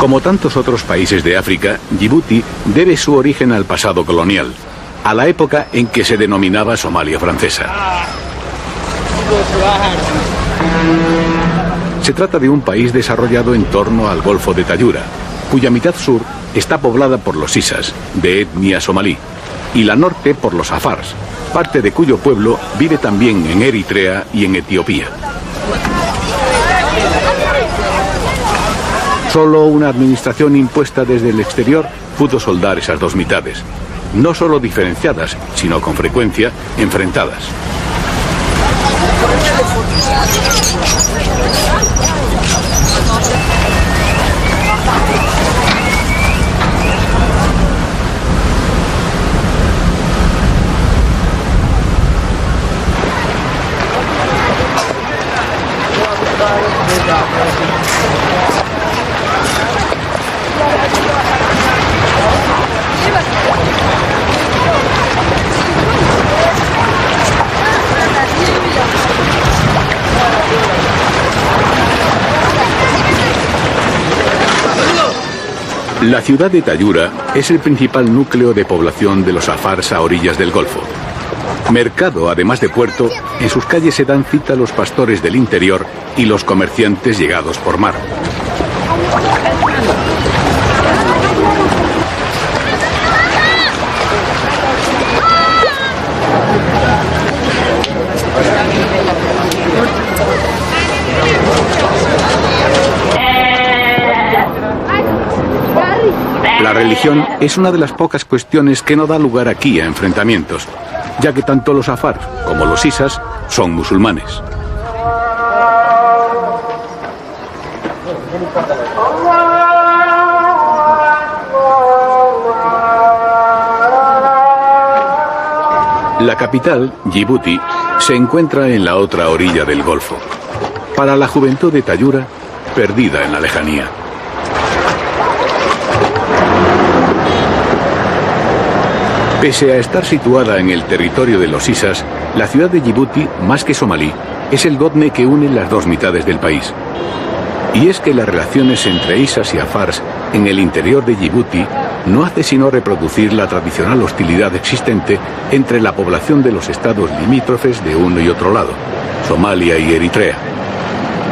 Como tantos otros países de África, Djibouti debe su origen al pasado colonial, a la época en que se denominaba Somalia Francesa. Se trata de un país desarrollado en torno al Golfo de Tayura, cuya mitad sur está poblada por los Isas, de etnia somalí, y la norte por los Afars, parte de cuyo pueblo vive también en Eritrea y en Etiopía. Solo una administración impuesta desde el exterior pudo soldar esas dos mitades, no solo diferenciadas, sino con frecuencia enfrentadas. La ciudad de Tayura es el principal núcleo de población de los Afars a orillas del Golfo. Mercado, además de puerto, en sus calles se dan cita los pastores del interior y los comerciantes llegados por mar. La religión es una de las pocas cuestiones que no da lugar aquí a enfrentamientos, ya que tanto los Afars como los Isas son musulmanes. La capital, Djibouti, se encuentra en la otra orilla del Golfo. Para la juventud de Tayura, perdida en la lejanía. Pese a estar situada en el territorio de los Isas, la ciudad de Djibouti, más que somalí, es el gozne que une las dos mitades del país. Y es que las relaciones entre Isas y Afars en el interior de Djibouti no hace sino reproducir la tradicional hostilidad existente entre la población de los estados limítrofes de uno y otro lado, Somalia y Eritrea.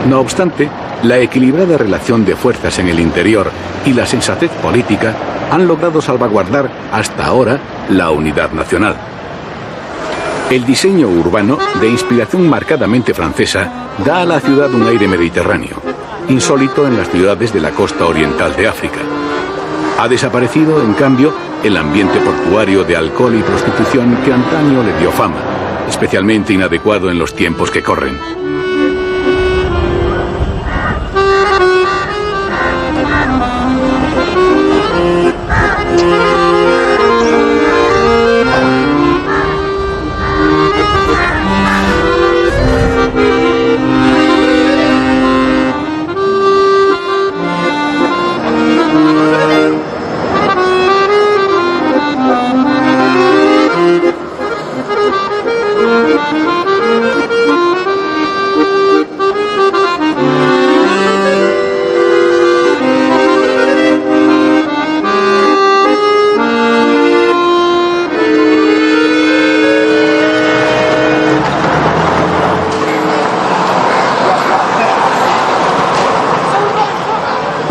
No obstante, la equilibrada relación de fuerzas en el interior y la sensatez política han logrado salvaguardar hasta ahora la unidad nacional. El diseño urbano, de inspiración marcadamente francesa, da a la ciudad un aire mediterráneo, insólito en las ciudades de la costa oriental de África. Ha desaparecido, en cambio, el ambiente portuario de alcohol y prostitución que antaño le dio fama, especialmente inadecuado en los tiempos que corren.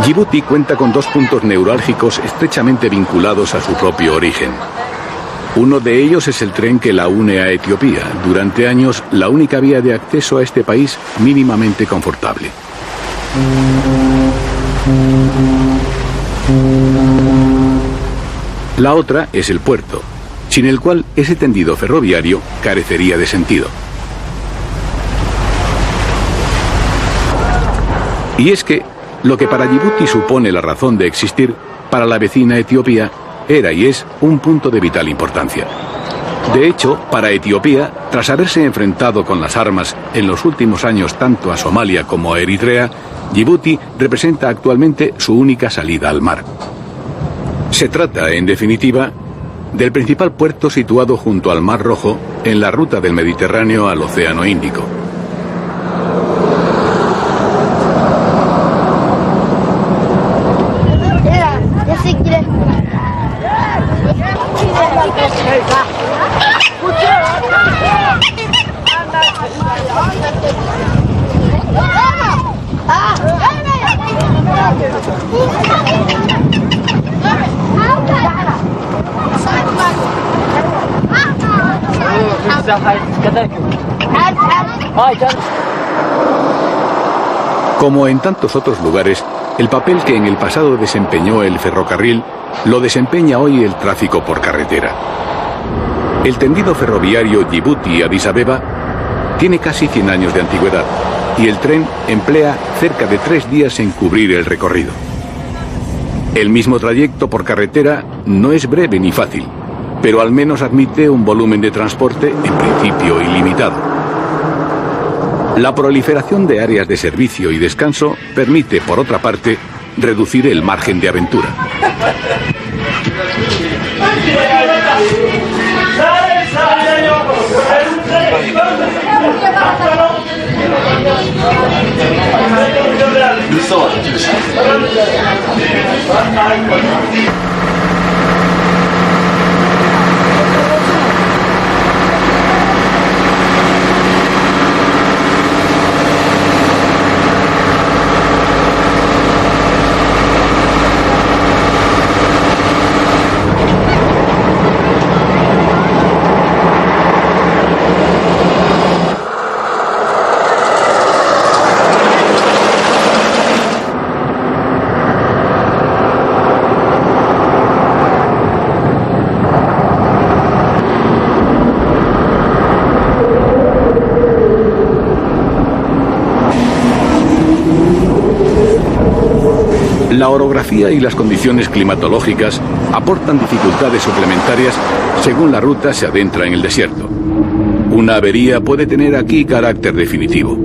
Djibouti cuenta con dos puntos neurálgicos estrechamente vinculados a su propio origen. Uno de ellos es el tren que la une a Etiopía, durante años la única vía de acceso a este país mínimamente confortable. La otra es el puerto, sin el cual ese tendido ferroviario carecería de sentido. Y es que lo que para Yibuti supone la razón de existir, para la vecina Etiopía era y es un punto de vital importancia. De hecho, para Etiopía, tras haberse enfrentado con las armas en los últimos años tanto a Somalia como a Eritrea, Yibuti representa actualmente su única salida al mar. Se trata, en definitiva, del principal puerto situado junto al Mar Rojo en la ruta del Mediterráneo al Océano Índico. Como en tantos otros lugares, el papel que en el pasado desempeñó el ferrocarril lo desempeña hoy el tráfico por carretera. El tendido ferroviario Yibuti-Adís Abeba tiene casi 100 años de antigüedad y el tren emplea cerca de 3 días en cubrir el recorrido. El mismo trayecto por carretera no es breve ni fácil, pero al menos admite un volumen de transporte en principio ilimitado. La proliferación de áreas de servicio y descanso permite, por otra parte, reducir el margen de aventura. La orografía y las condiciones climatológicas aportan dificultades suplementarias según la ruta se adentra en el desierto. Una avería puede tener aquí carácter definitivo.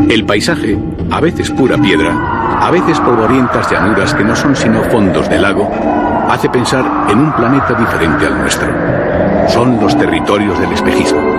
El paisaje, a veces pura piedra, a veces polvorientas llanuras que no son sino fondos de lago, hace pensar en un planeta diferente al nuestro. Son los territorios del espejismo.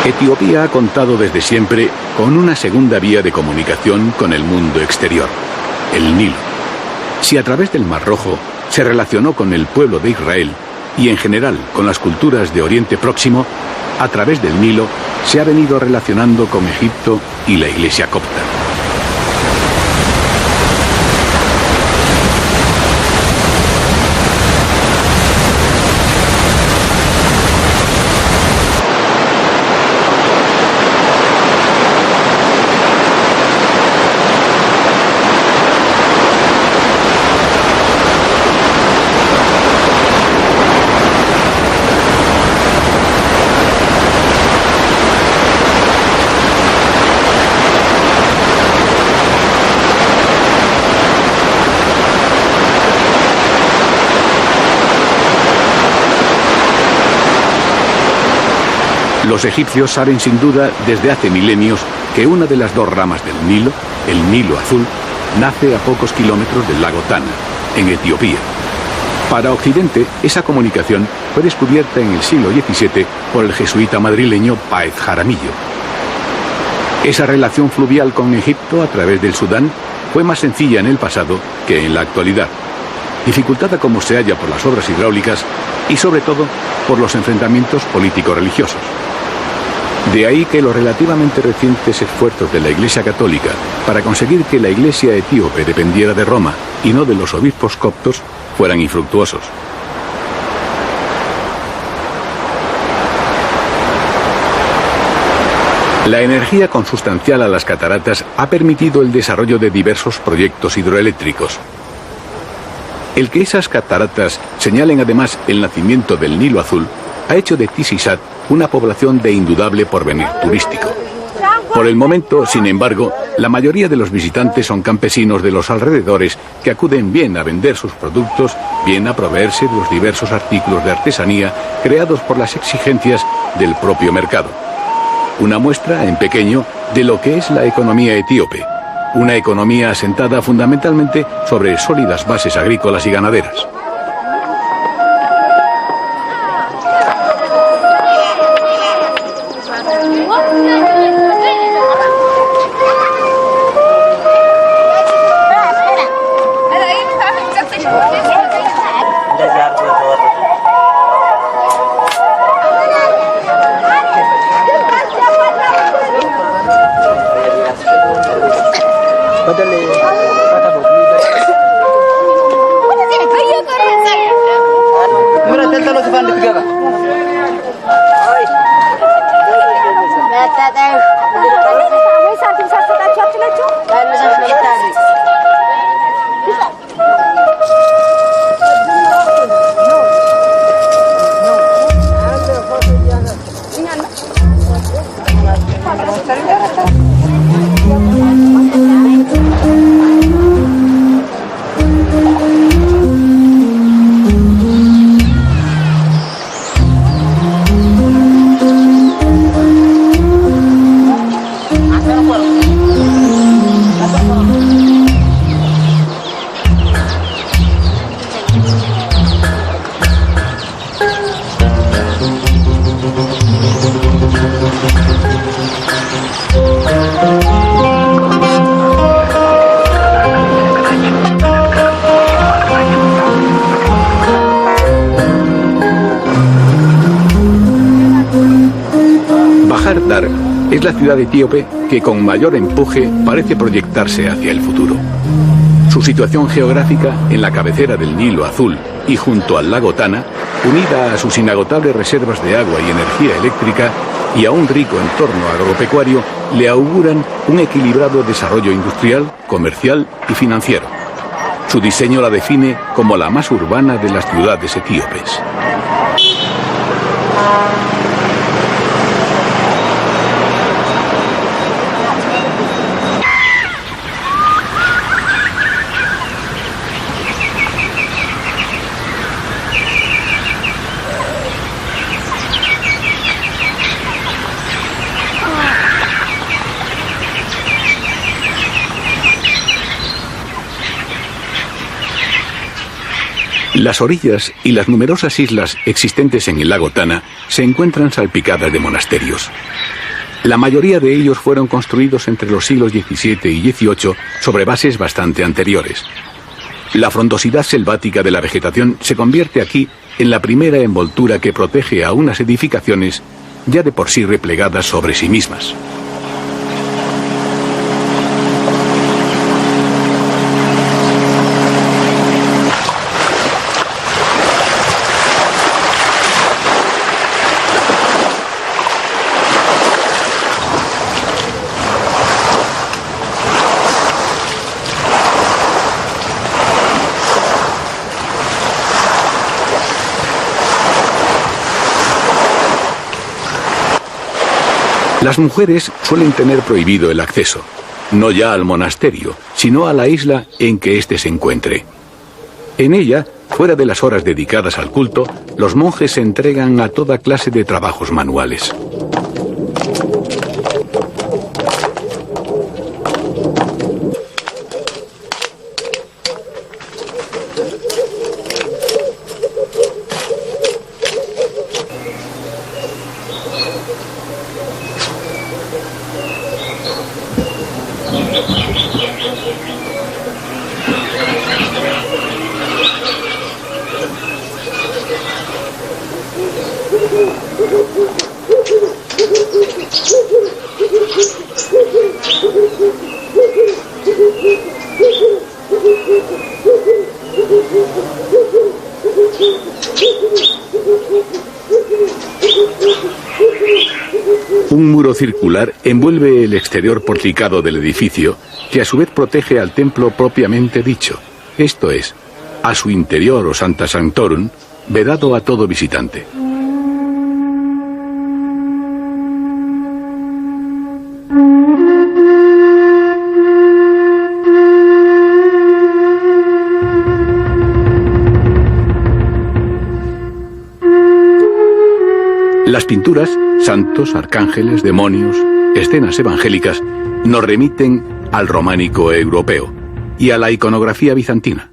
Etiopía ha contado desde siempre con una segunda vía de comunicación con el mundo exterior, el Nilo. Si a través del Mar Rojo se relacionó con el pueblo de Israel y en general con las culturas de Oriente Próximo, a través del Nilo se ha venido relacionando con Egipto y la Iglesia copta. Los egipcios saben sin duda desde hace milenios que una de las dos ramas del Nilo, el Nilo Azul, nace a pocos kilómetros del lago Tana, en Etiopía. Para Occidente, esa comunicación fue descubierta en el siglo XVII por el jesuita madrileño Páez Jaramillo. Esa relación fluvial con Egipto a través del Sudán fue más sencilla en el pasado que en la actualidad, dificultada como se halla por las obras hidráulicas y sobre todo por los enfrentamientos político-religiosos. De ahí que los relativamente recientes esfuerzos de la Iglesia Católica para conseguir que la Iglesia etíope dependiera de Roma y no de los obispos coptos fueran infructuosos. La energía consustancial a las cataratas ha permitido el desarrollo de diversos proyectos hidroeléctricos. El que esas cataratas señalen además el nacimiento del Nilo Azul ha hecho de Tisisat una población de indudable porvenir turístico. Por el momento, sin embargo, la mayoría de los visitantes son campesinos de los alrededores que acuden bien a vender sus productos, bien a proveerse de los diversos artículos de artesanía creados por las exigencias del propio mercado. Una muestra, en pequeño, de lo que es la economía etíope, una economía asentada fundamentalmente sobre sólidas bases agrícolas y ganaderas. Es la ciudad etíope que con mayor empuje parece proyectarse hacia el futuro. Su situación geográfica en la cabecera del Nilo Azul y junto al lago Tana, unida a sus inagotables reservas de agua y energía eléctrica y a un rico entorno agropecuario, le auguran un equilibrado desarrollo industrial, comercial y financiero. Su diseño la define como la más urbana de las ciudades etíopes. Las orillas y las numerosas islas existentes en el lago Tana se encuentran salpicadas de monasterios. La mayoría de ellos fueron construidos entre los siglos XVII y XVIII sobre bases bastante anteriores. La frondosidad selvática de la vegetación se convierte aquí en la primera envoltura que protege a unas edificaciones ya de por sí replegadas sobre sí mismas. Las mujeres suelen tener prohibido el acceso, no ya al monasterio, sino a la isla en que éste se encuentre. En ella, fuera de las horas dedicadas al culto, los monjes se entregan a toda clase de trabajos manuales. Un muro circular envuelve el exterior porticado del edificio, que a su vez protege al templo propiamente dicho, esto es, a su interior o Sancta Sanctorum, vedado a todo visitante. Las pinturas, santos, arcángeles, demonios, escenas evangélicas, nos remiten al románico europeo y a la iconografía bizantina.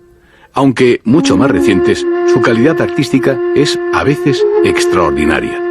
Aunque mucho más recientes, su calidad artística es a veces extraordinaria.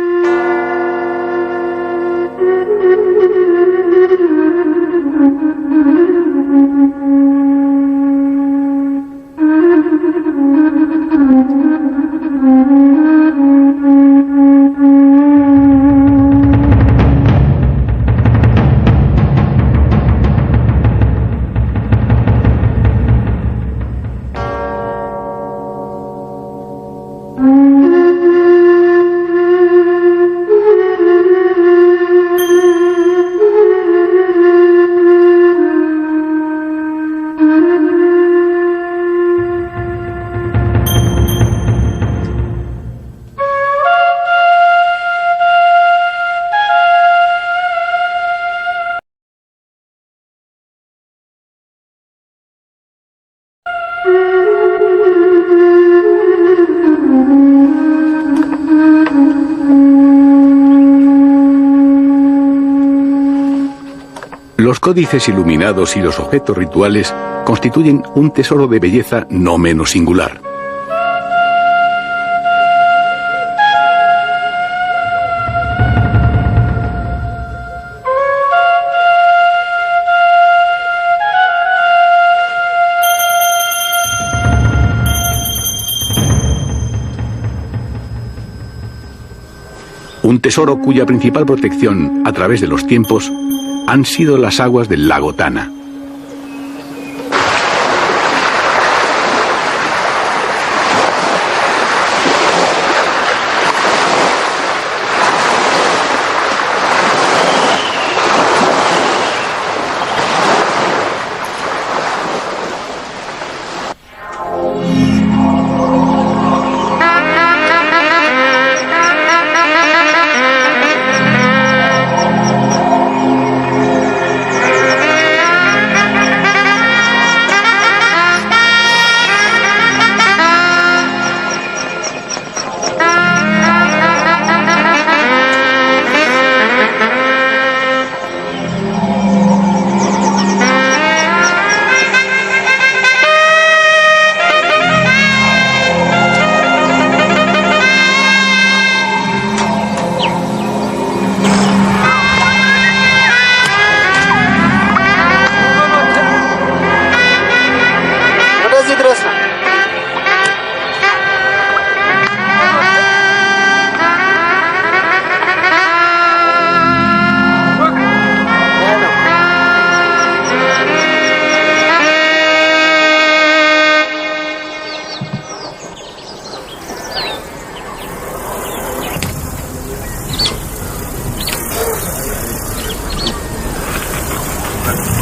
Los códices iluminados y los objetos rituales constituyen un tesoro de belleza no menos singular. Un tesoro cuya principal protección a través de los tiempos han sido las aguas del lago Tana.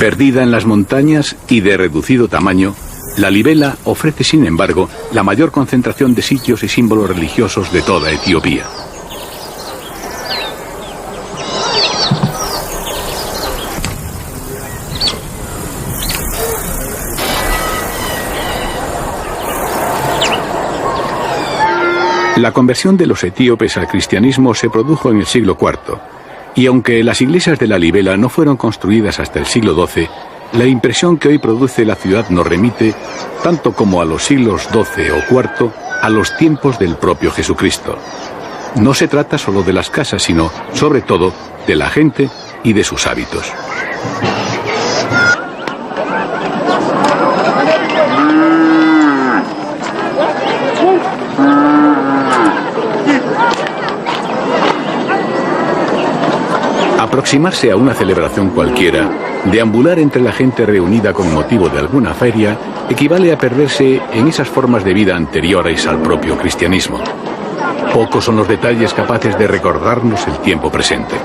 Perdida en las montañas y de reducido tamaño, la libela ofrece, sin embargo, la mayor concentración de sitios y símbolos religiosos de toda Etiopía. La conversión de los etíopes al cristianismo se produjo en el siglo IV, y aunque las iglesias de la libela no fueron construidas hasta el siglo XII, la impresión que hoy produce la ciudad nos remite, tanto como a los siglos XII o IV, a los tiempos del propio Jesucristo. No se trata solo de las casas, sino, sobre todo, de la gente y de sus hábitos. Aproximarse a una celebración cualquiera, deambular entre la gente reunida con motivo de alguna feria, equivale a perderse en esas formas de vida anteriores al propio cristianismo. Pocos son los detalles capaces de recordarnos el tiempo presente.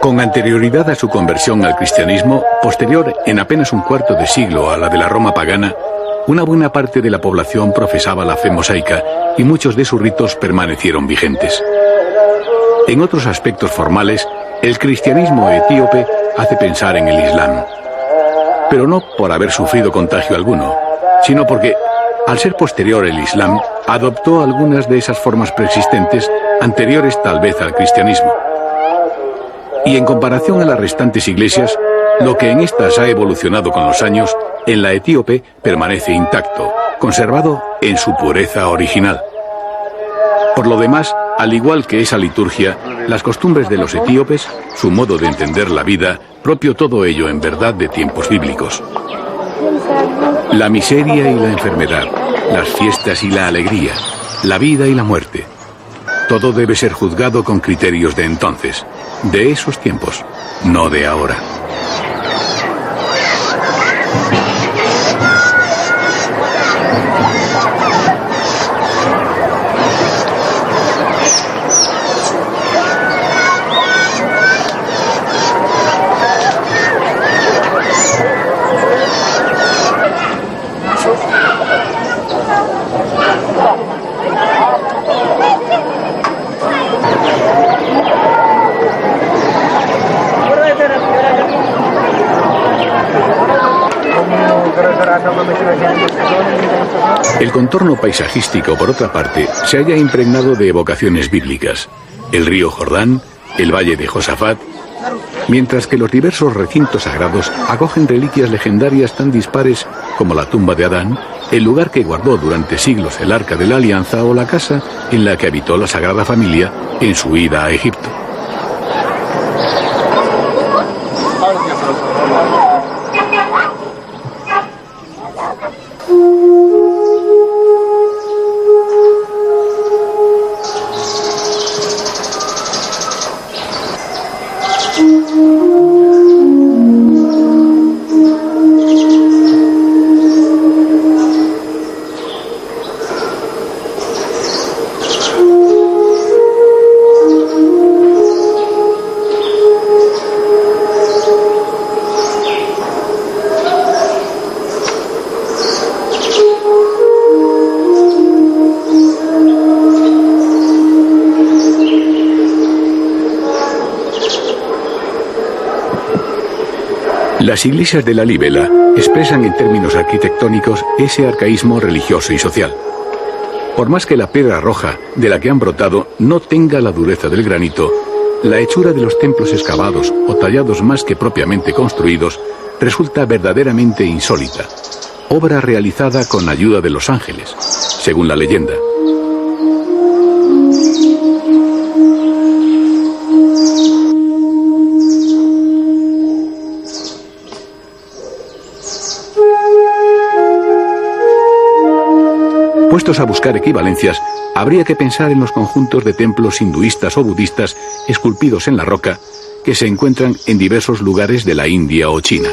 Con anterioridad a su conversión al cristianismo, posterior en apenas un cuarto de siglo a la de la Roma pagana, una buena parte de la población profesaba la fe mosaica y muchos de sus ritos permanecieron vigentes. En otros aspectos formales, el cristianismo etíope hace pensar en el Islam, pero no por haber sufrido contagio alguno, sino porque, al ser posterior el Islam, adoptó algunas de esas formas preexistentes anteriores tal vez al cristianismo. Y en comparación a las restantes iglesias, lo que en estas ha evolucionado con los años, en la etíope permanece intacto, conservado en su pureza original. Por lo demás, al igual que esa liturgia, las costumbres de los etíopes, su modo de entender la vida, propio todo ello en verdad de tiempos bíblicos. La miseria y la enfermedad, las fiestas y la alegría, la vida y la muerte. Todo debe ser juzgado con criterios de entonces, de esos tiempos, no de ahora. El contorno paisajístico, por otra parte, se halla impregnado de evocaciones bíblicas. El río Jordán, el valle de Josafat, mientras que los diversos recintos sagrados acogen reliquias legendarias tan dispares como la tumba de Adán, el lugar que guardó durante siglos el Arca de la Alianza o la casa en la que habitó la Sagrada Familia en su ida a Egipto. Las iglesias de la Libela expresan en términos arquitectónicos ese arcaísmo religioso y social. Por más que la piedra roja de la que han brotado no tenga la dureza del granito, la hechura de los templos excavados o tallados más que propiamente construidos resulta verdaderamente insólita, obra realizada con ayuda de los ángeles, según la leyenda. Puestos a buscar equivalencias, habría que pensar en los conjuntos de templos hinduistas o budistas esculpidos en la roca que se encuentran en diversos lugares de la India o China.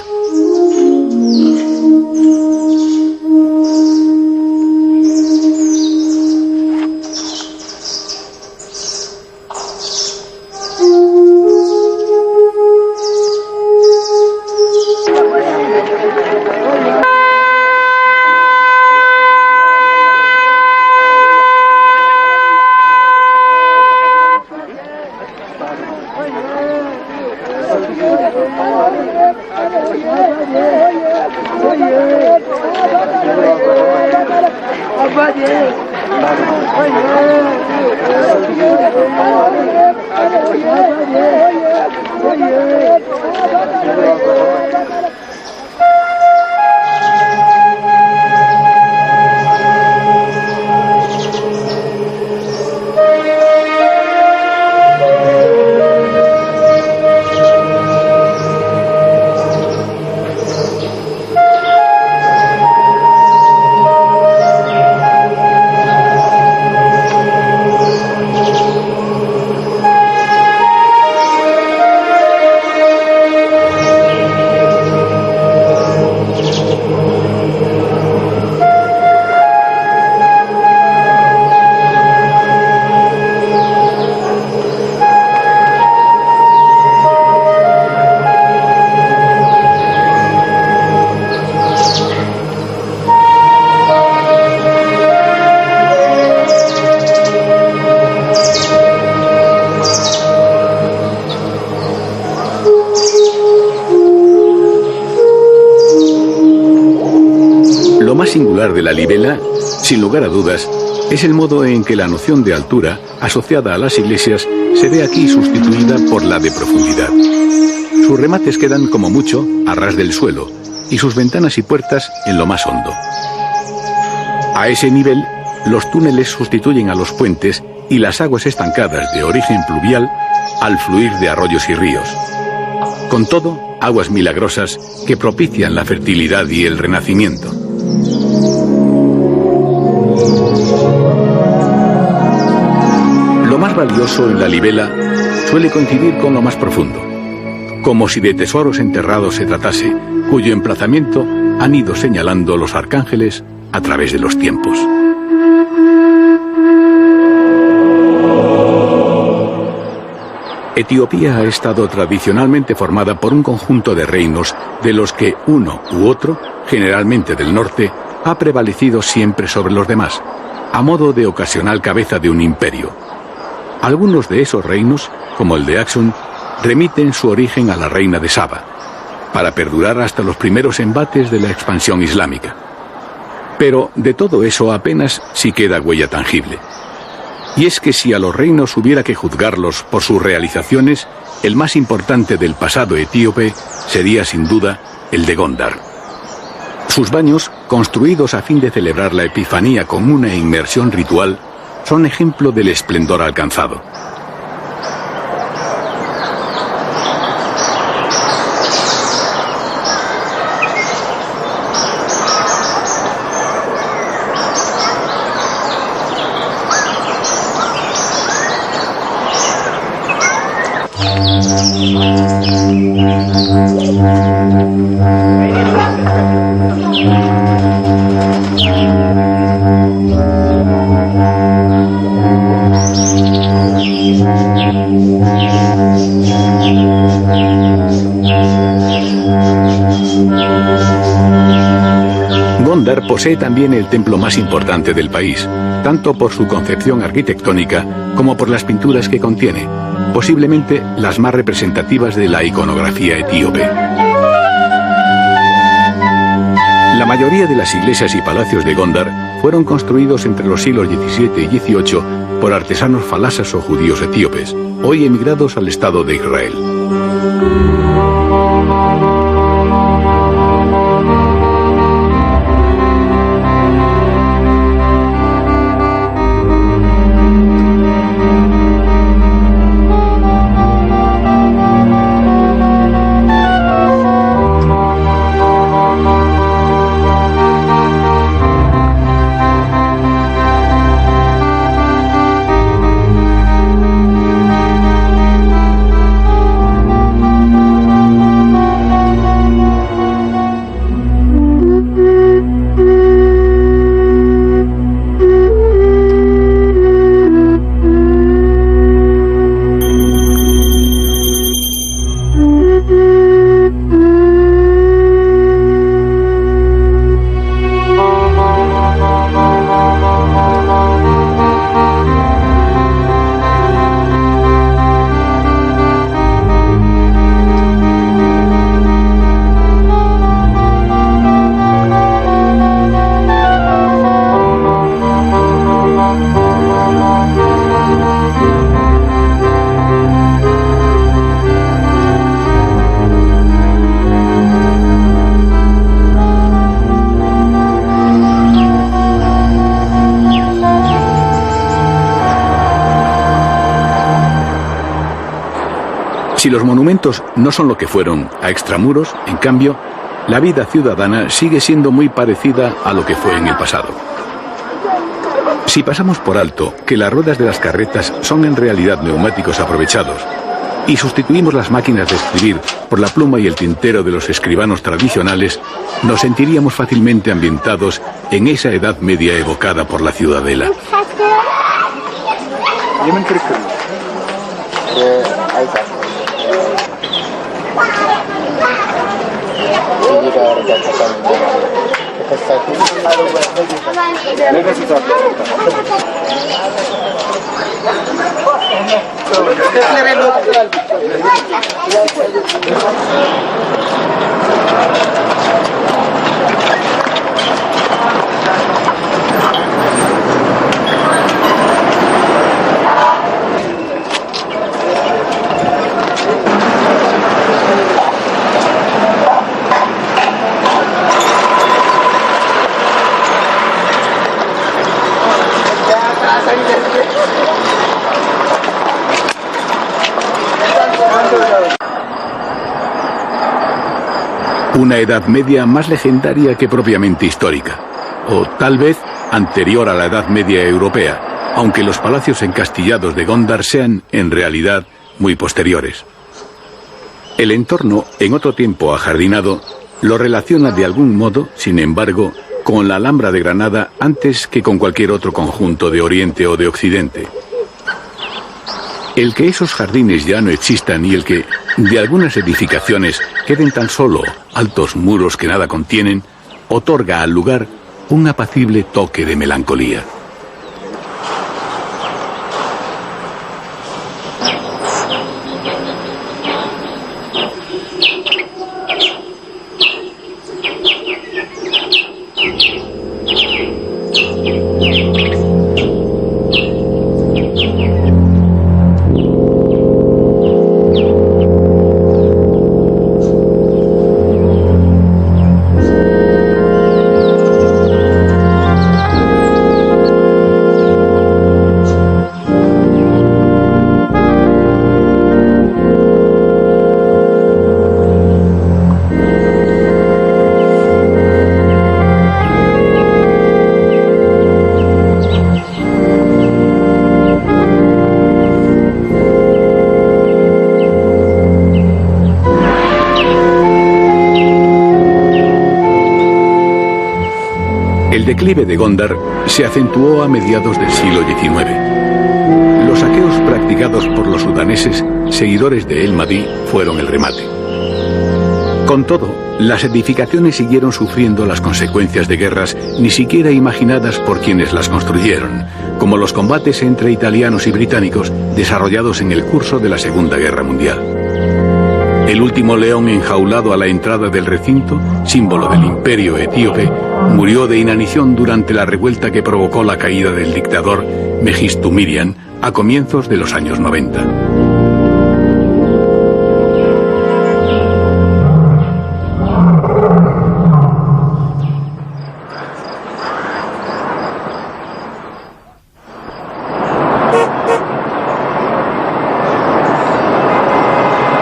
Singular de la Libela, sin lugar a dudas, es el modo en que la noción de altura, asociada a las iglesias, se ve aquí sustituida por la de profundidad. Sus remates quedan como mucho a ras del suelo y sus ventanas y puertas en lo más hondo. A ese nivel, los túneles sustituyen a los puentes y las aguas estancadas de origen pluvial al fluir de arroyos y ríos. Con todo, aguas milagrosas que propician la fertilidad y el renacimiento. Lo más valioso en la Libela suele coincidir con lo más profundo, como si de tesoros enterrados se tratase, cuyo emplazamiento han ido señalando los arcángeles a través de los tiempos. Etiopía ha estado tradicionalmente formada por un conjunto de reinos de los que uno u otro, generalmente del norte, ha prevalecido siempre sobre los demás, a modo de ocasional cabeza de un imperio. Algunos de esos reinos, como el de Axum, remiten su origen a la reina de Saba, para perdurar hasta los primeros embates de la expansión islámica. Pero de todo eso apenas si queda huella tangible. Y es que si a los reinos hubiera que juzgarlos por sus realizaciones, el más importante del pasado etíope sería sin duda el de Gondar. Sus baños, construidos a fin de celebrar la Epifanía con una inmersión ritual, son ejemplo del esplendor alcanzado. Gondar posee también el templo más importante del país, tanto por su concepción arquitectónica como por las pinturas que contiene, posiblemente las más representativas de la iconografía etíope. La mayoría de las iglesias y palacios de Gondar fueron construidos entre los siglos XVII y XVIII por artesanos falasas o judíos etíopes, hoy emigrados al Estado de Israel. Si los monumentos no son lo que fueron a extramuros, en cambio, la vida ciudadana sigue siendo muy parecida a lo que fue en el pasado. Si pasamos por alto que las ruedas de las carretas son en realidad neumáticos aprovechados y sustituimos las máquinas de escribir por la pluma y el tintero de los escribanos tradicionales, nos sentiríamos fácilmente ambientados en esa Edad Media evocada por la Ciudadela. Una Edad Media más legendaria que propiamente histórica, o tal vez anterior a la Edad Media europea, aunque los palacios encastillados de Gondar sean, en realidad, muy posteriores. El entorno, en otro tiempo ajardinado, lo relaciona de algún modo, sin embargo, con la Alhambra de Granada antes que con cualquier otro conjunto de Oriente o de Occidente. El que esos jardines ya no existan y el que, de algunas edificaciones, queden tan solo altos muros que nada contienen, otorga al lugar un apacible toque de melancolía. El declive de Gondar se acentuó a mediados del siglo XIX. Los saqueos practicados por los sudaneses, seguidores de El Mahdi, fueron el remate. Con todo, las edificaciones siguieron sufriendo las consecuencias de guerras ni siquiera imaginadas por quienes las construyeron, como los combates entre italianos y británicos desarrollados en el curso de la Segunda Guerra Mundial. El último león enjaulado a la entrada del recinto, símbolo del imperio etíope, murió de inanición durante la revuelta que provocó la caída del dictador Mengistu Miriam a comienzos de los años 90.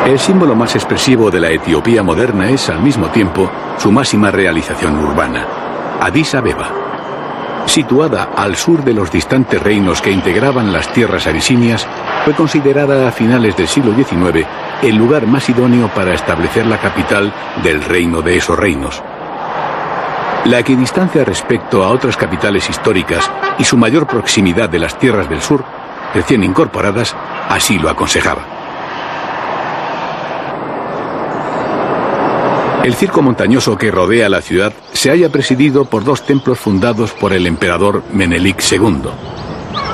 El símbolo más expresivo de la Etiopía moderna es, al mismo tiempo, su máxima realización urbana, Addis Abeba. Situada al sur de los distantes reinos que integraban las tierras abisinias, fue considerada a finales del siglo XIX el lugar más idóneo para establecer la capital del reino de esos reinos. La equidistancia respecto a otras capitales históricas y su mayor proximidad de las tierras del sur, recién incorporadas, así lo aconsejaba. El circo montañoso que rodea la ciudad se halla presidido por dos templos fundados por el emperador Menelik II,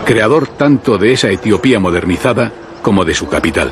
creador tanto de esa Etiopía modernizada como de su capital.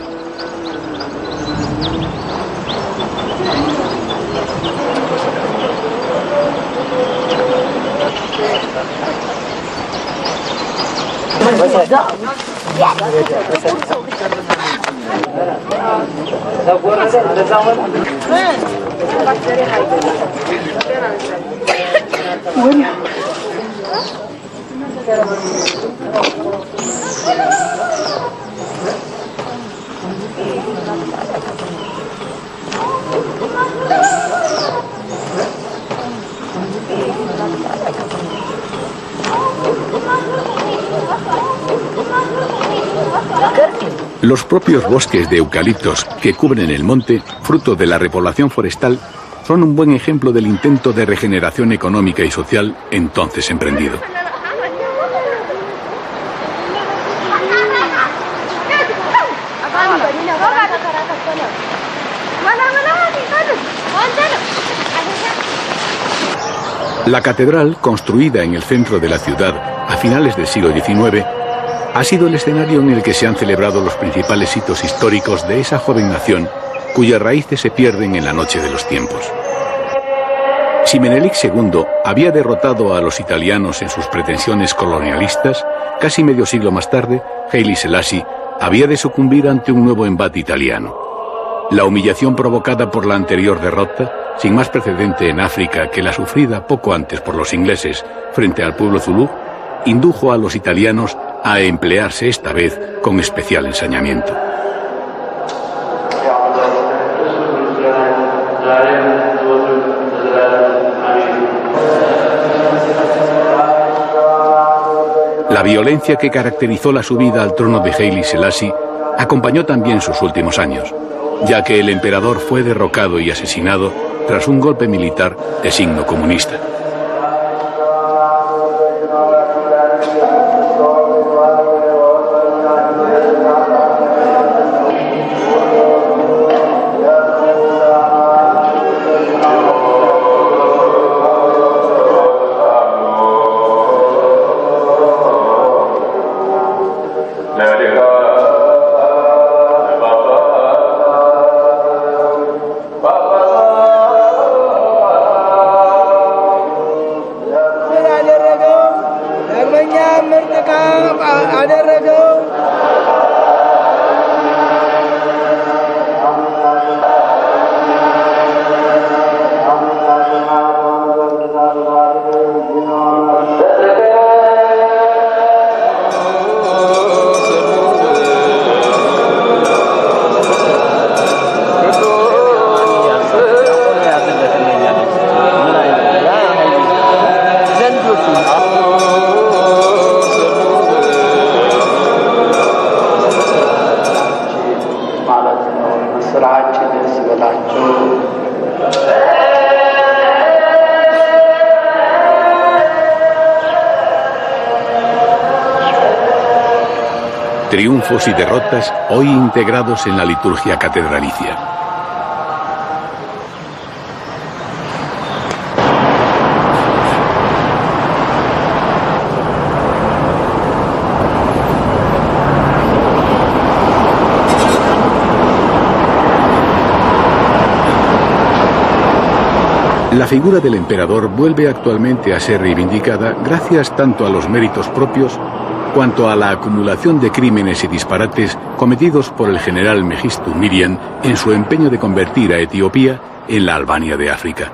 Los propios bosques de eucaliptos que cubren el monte, fruto de la repoblación forestal, son un buen ejemplo del intento de regeneración económica y social entonces emprendido. La catedral, construida en el centro de la ciudad a finales del siglo XIX, ha sido el escenario en el que se han celebrado los principales hitos históricos de esa joven nación cuyas raíces se pierden en la noche de los tiempos. Si Menelik II había derrotado a los italianos en sus pretensiones colonialistas, casi medio siglo más tarde, Haile Selassie había de sucumbir ante un nuevo embate italiano. La humillación provocada por la anterior derrota, sin más precedente en África que la sufrida poco antes por los ingleses frente al pueblo zulú, indujo a los italianos a emplearse esta vez con especial ensañamiento. La violencia que caracterizó la subida al trono de Haile Selassie acompañó también sus últimos años, ya que el emperador fue derrocado y asesinado tras un golpe militar de signo comunista. Triunfos y derrotas hoy integrados en la liturgia catedralicia. La figura del emperador vuelve actualmente a ser reivindicada gracias tanto a los méritos propios cuanto a la acumulación de crímenes y disparates cometidos por el general Mengistu Miriam en su empeño de convertir a Etiopía en la Albania de África.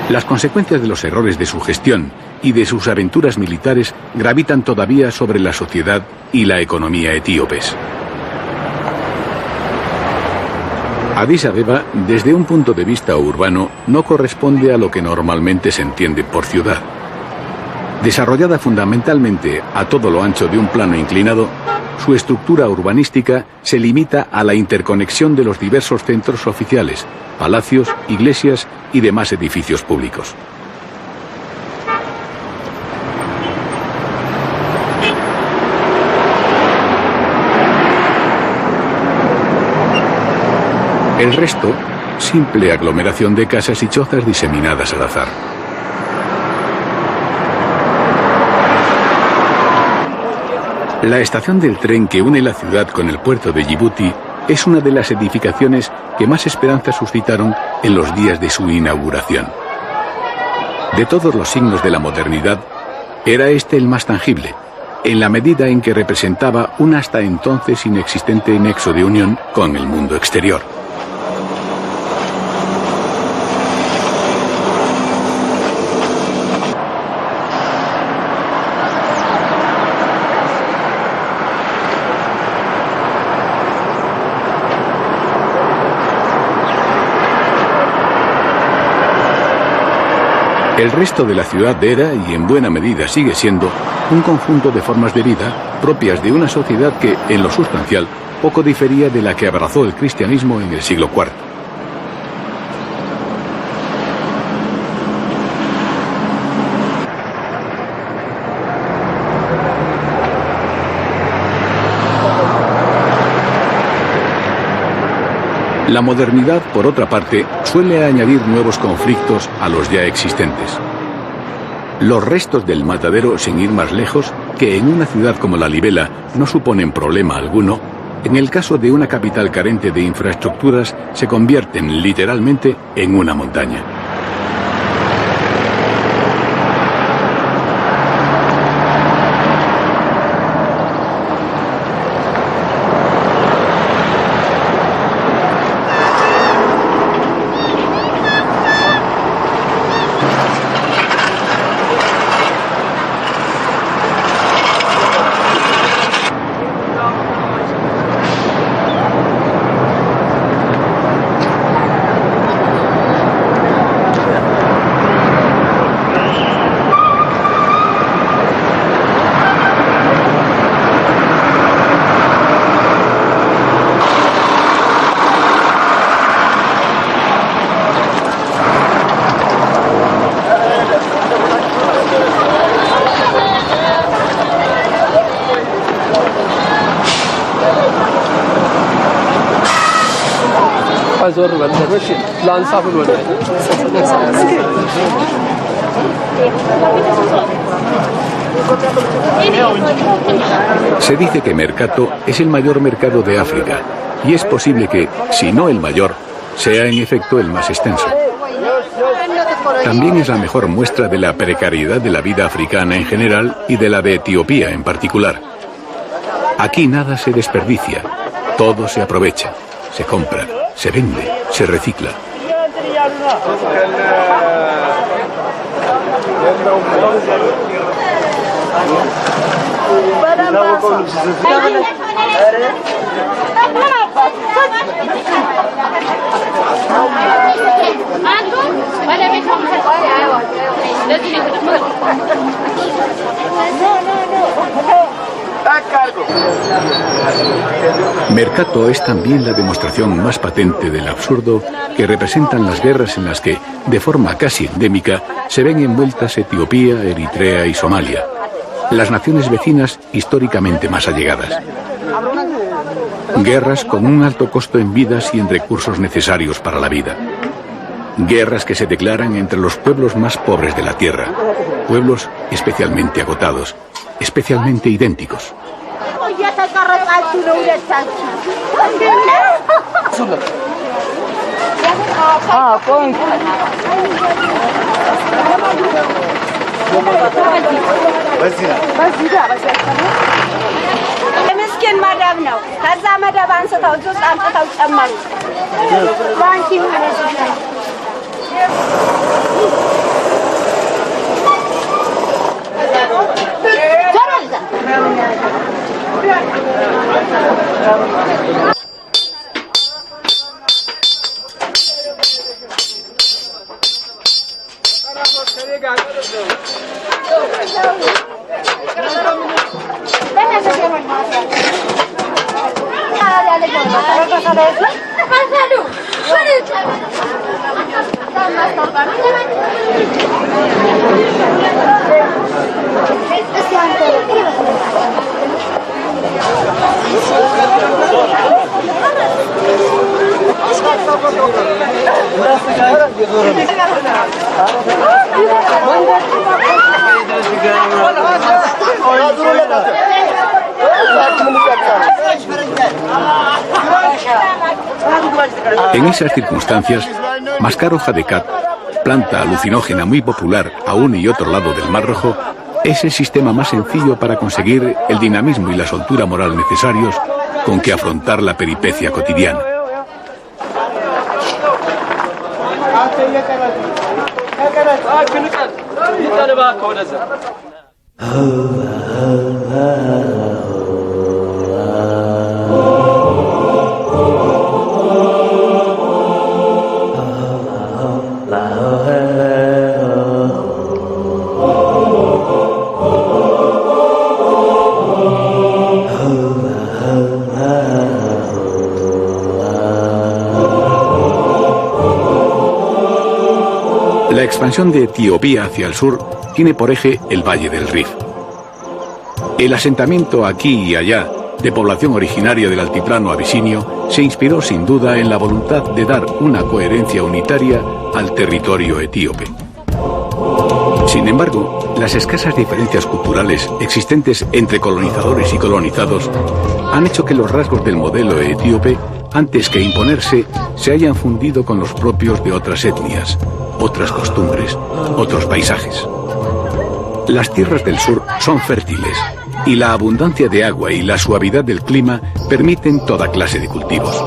Las consecuencias de los errores de su gestión y de sus aventuras militares gravitan todavía sobre la sociedad y la economía etíopes. Addis Abeba, desde un punto de vista urbano, no corresponde a lo que normalmente se entiende por ciudad. Desarrollada fundamentalmente a todo lo ancho de un plano inclinado, su estructura urbanística se limita a la interconexión de los diversos centros oficiales, palacios, iglesias y demás edificios públicos. El resto, simple aglomeración de casas y chozas diseminadas al azar. La estación del tren que une la ciudad con el puerto de Yibuti es una de las edificaciones que más esperanza suscitaron en los días de su inauguración. De todos los signos de la modernidad, era este el más tangible, en la medida en que representaba un hasta entonces inexistente nexo de unión con el mundo exterior. El resto de la ciudad era, y en buena medida sigue siendo, un conjunto de formas de vida propias de una sociedad que, en lo sustancial, poco difería de la que abrazó el cristianismo en el siglo IV. La modernidad, por otra parte, suele añadir nuevos conflictos a los ya existentes. Los restos del matadero, sin ir más lejos, que en una ciudad como la Libela no suponen problema alguno, en el caso de una capital carente de infraestructuras, se convierten literalmente en una montaña. Se dice que Mercato es el mayor mercado de África, y es posible que, si no el mayor, sea en efecto el más extenso. También es la mejor muestra de la precariedad de la vida africana en general y de la de Etiopía en particular. Aquí nada se desperdicia, todo se aprovecha, se compra, se vende, se recicla. Mercato es también la demostración más patente del absurdo que representan las guerras en las que, de forma casi endémica, se ven envueltas Etiopía, Eritrea y Somalia. las naciones vecinas históricamente más allegadas. Guerras con un alto costo en vidas y en recursos necesarios para la vida. Guerras que se declaran entre los pueblos más pobres de la tierra, pueblos especialmente agotados, especialmente idénticos. ምስኪን መደብ ነው። ከዛ መደብ አንስተው እዚህ አምጥተው ጨመሩ። ባንኪ En esas circunstancias, Mascaro Hadekat, planta alucinógena muy popular a uno y otro lado del Mar Rojo, es el sistema más sencillo para conseguir el dinamismo y la soltura moral necesarios con que afrontar la peripecia cotidiana. La expansión de Etiopía hacia el sur tiene por eje el Valle del Rif. El asentamiento aquí y allá de población originaria del altiplano abisinio se inspiró sin duda en la voluntad de dar una coherencia unitaria al territorio etíope. Sin embargo, las escasas diferencias culturales existentes entre colonizadores y colonizados han hecho que los rasgos del modelo etíope, antes que imponerse, se hayan fundido con los propios de otras etnias, otras costumbres, otros paisajes. Las tierras del sur son fértiles y la abundancia de agua y la suavidad del clima permiten toda clase de cultivos.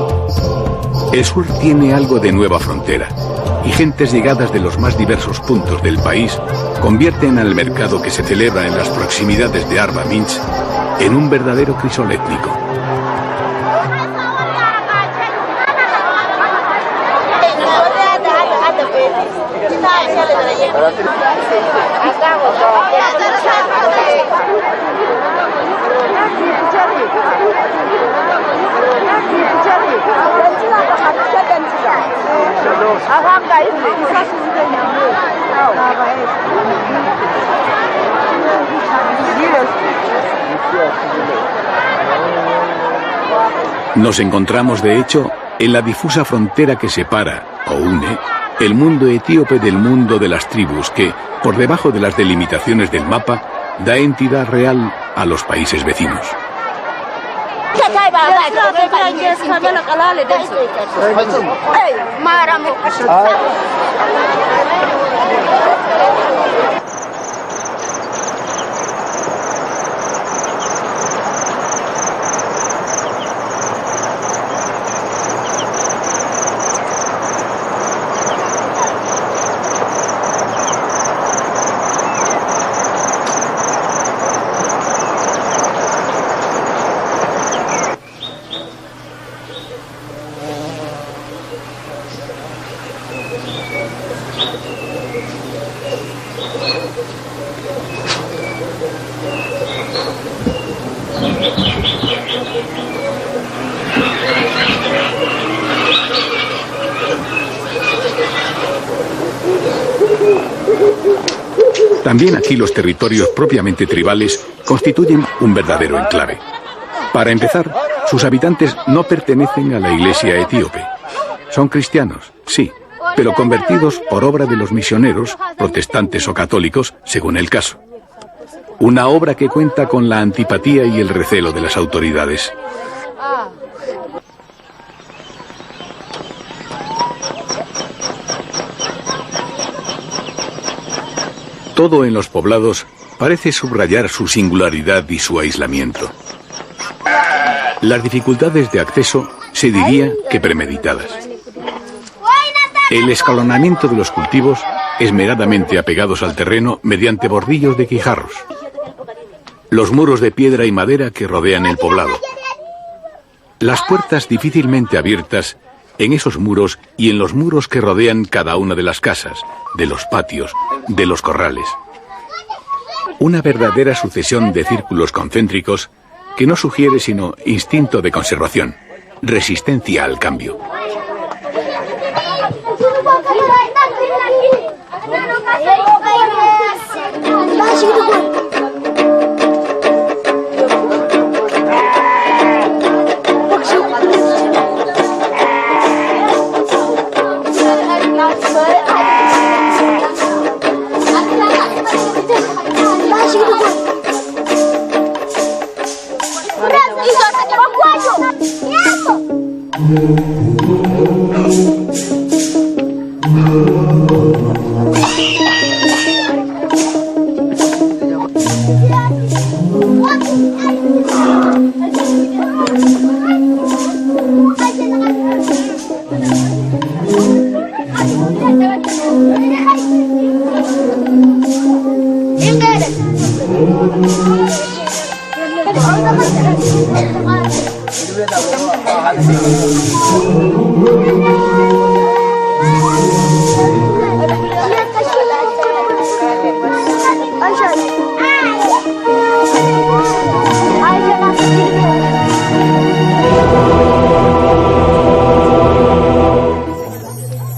El sur tiene algo de nueva frontera y gentes llegadas de los más diversos puntos del país convierten al mercado que se celebra en las proximidades de Arba Minch en un verdadero crisol étnico. Nos encontramos, de hecho, en la difusa frontera que separa, o une, el mundo etíope del mundo de las tribus que, por debajo de las delimitaciones del mapa, da entidad real a los países vecinos. También aquí los territorios propiamente tribales constituyen un verdadero enclave. Para empezar, sus habitantes no pertenecen a la iglesia etíope. Son cristianos, sí, pero convertidos por obra de los misioneros, protestantes o católicos, según el caso. Una obra que cuenta con la antipatía y el recelo de las autoridades. Todo en los poblados parece subrayar su singularidad y su aislamiento. Las dificultades de acceso se diría que premeditadas. El escalonamiento de los cultivos esmeradamente apegados al terreno mediante bordillos de guijarros. Los muros de piedra y madera que rodean el poblado. Las puertas difícilmente abiertas en esos muros y en los muros que rodean cada una de las casas, de los patios, de los corrales. Una verdadera sucesión de círculos concéntricos que no sugiere sino instinto de conservación, resistencia al cambio.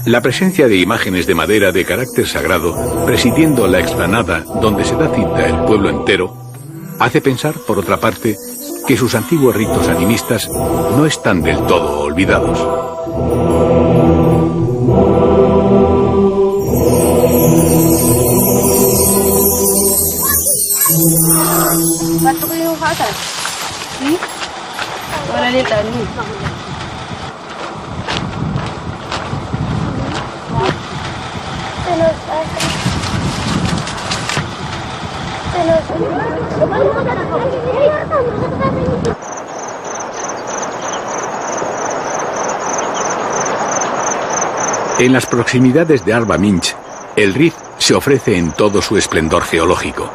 La presencia de imágenes de madera de carácter sagrado presidiendo la explanada donde se da cita el pueblo entero hace pensar, por otra parte, que sus antiguos ritos animistas no están del todo olvidados. En las proximidades de Arba Minch, el Rif se ofrece en todo su esplendor geológico.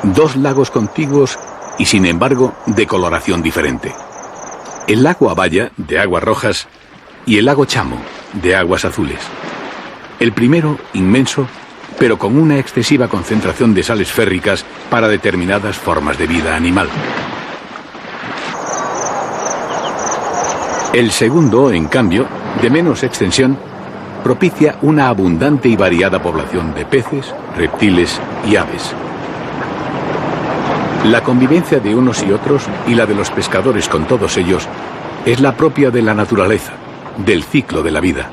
Dos lagos contiguos y, sin embargo, de coloración diferente. El lago Abaya, de aguas rojas, y el lago Chamo, de aguas azules. El primero, inmenso, pero con una excesiva concentración de sales férricas para determinadas formas de vida animal. El segundo, en cambio, de menos extensión, propicia una abundante y variada población de peces, reptiles y aves. La convivencia de unos y otros y la de los pescadores con todos ellos es la propia de la naturaleza, del ciclo de la vida.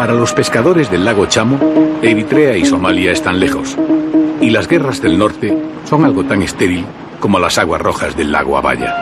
Para los pescadores del lago Chamo, Eritrea y Somalia están lejos, y las guerras del norte son algo tan estéril como las aguas rojas del lago Abaya.